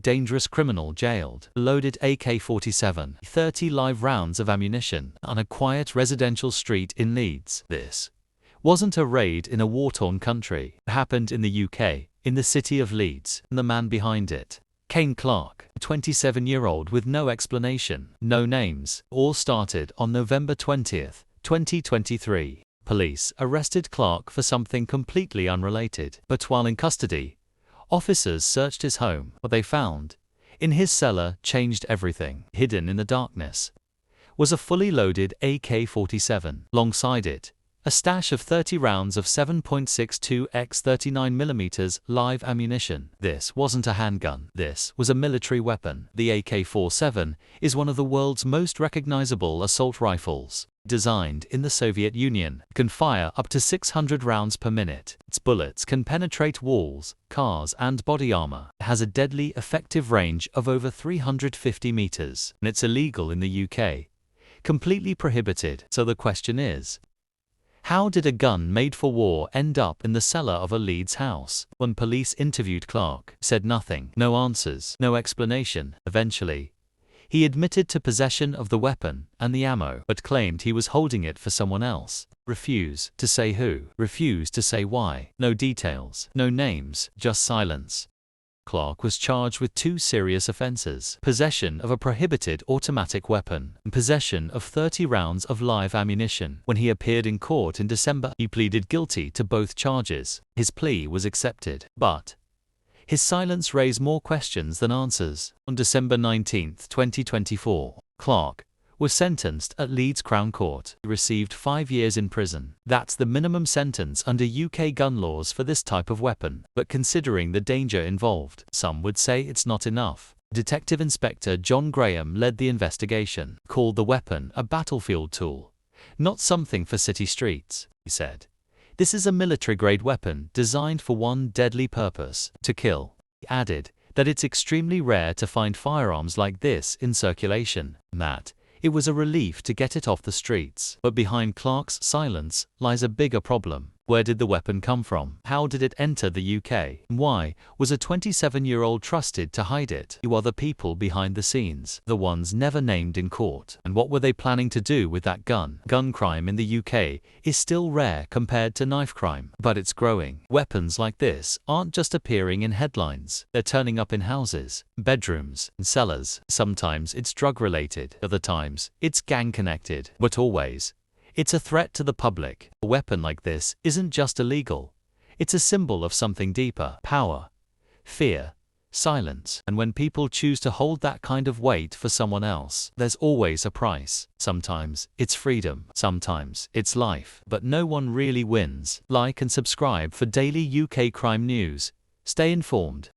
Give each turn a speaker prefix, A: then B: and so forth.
A: dangerous criminal jailed. Loaded AK-47, 30 live rounds of ammunition on a quiet residential street in Leeds. This wasn't a raid in a war-torn country. It happened in the UK, in the city of Leeds, and the man behind it, Kane Clarke, a 27-year-old with no explanation, no names. All started on November 20th, 2023. Police arrested Clarke for something completely unrelated. But while in custody, officers searched his home. What they found in his cellar changed everything. Hidden in the darkness was a fully loaded AK-47. Alongside it, a stash of 30 rounds of 7.62 x 39mm live ammunition. This wasn't a handgun. This was a military weapon. The AK-47 is one of the world's most recognizable assault rifles. Designed in the Soviet Union, it can fire up to 600 rounds per minute. Its bullets can penetrate walls, cars, and body armor. It has a deadly effective range of over 350 meters, and it's illegal in the UK. Completely prohibited. So the question is, how did a gun made for war end up in the cellar of a Leeds house? When police interviewed Clarke, said nothing, no answers, no explanation. Eventually, he admitted to possession of the weapon and the ammo, but claimed he was holding it for someone else. Refused to say who, refused to say why. No details, no names, just silence. Clarke was charged with 2 serious offenses: possession of a prohibited automatic weapon and possession of 30 rounds of live ammunition. When he appeared in court in December, he pleaded guilty to both charges. His plea was accepted, but his silence raised more questions than answers. On December 19, 2024, Clarke was sentenced at Leeds Crown Court. He received 5 years in prison. That's the minimum sentence under UK gun laws for this type of weapon. But considering the danger involved, some would say it's not enough. Detective Inspector John Graham led the investigation, called the weapon a battlefield tool, not something for city streets. He said, "This is a military-grade weapon designed for one deadly purpose: to kill." He added that it's extremely rare to find firearms like this in circulation, and that it was a relief to get it off the streets. But behind Clarke's silence lies a bigger problem. Where did the weapon come from? How did it enter the UK? And why was a 27-year-old trusted to hide it? Who are the people behind the scenes, the ones never named in court? And what were they planning to do with that gun? Gun crime in the UK is still rare compared to knife crime, but it's growing. Weapons like this aren't just appearing in headlines. They're turning up in houses, bedrooms, and cellars. Sometimes it's drug-related, other times it's gang-connected, but always it's a threat to the public. A weapon like this isn't just illegal. It's a symbol of something deeper: power, fear, silence. And when people choose to hold that kind of weight for someone else, there's always a price. Sometimes it's freedom, sometimes it's life. But no one really wins. Like and subscribe for daily UK crime news. Stay informed.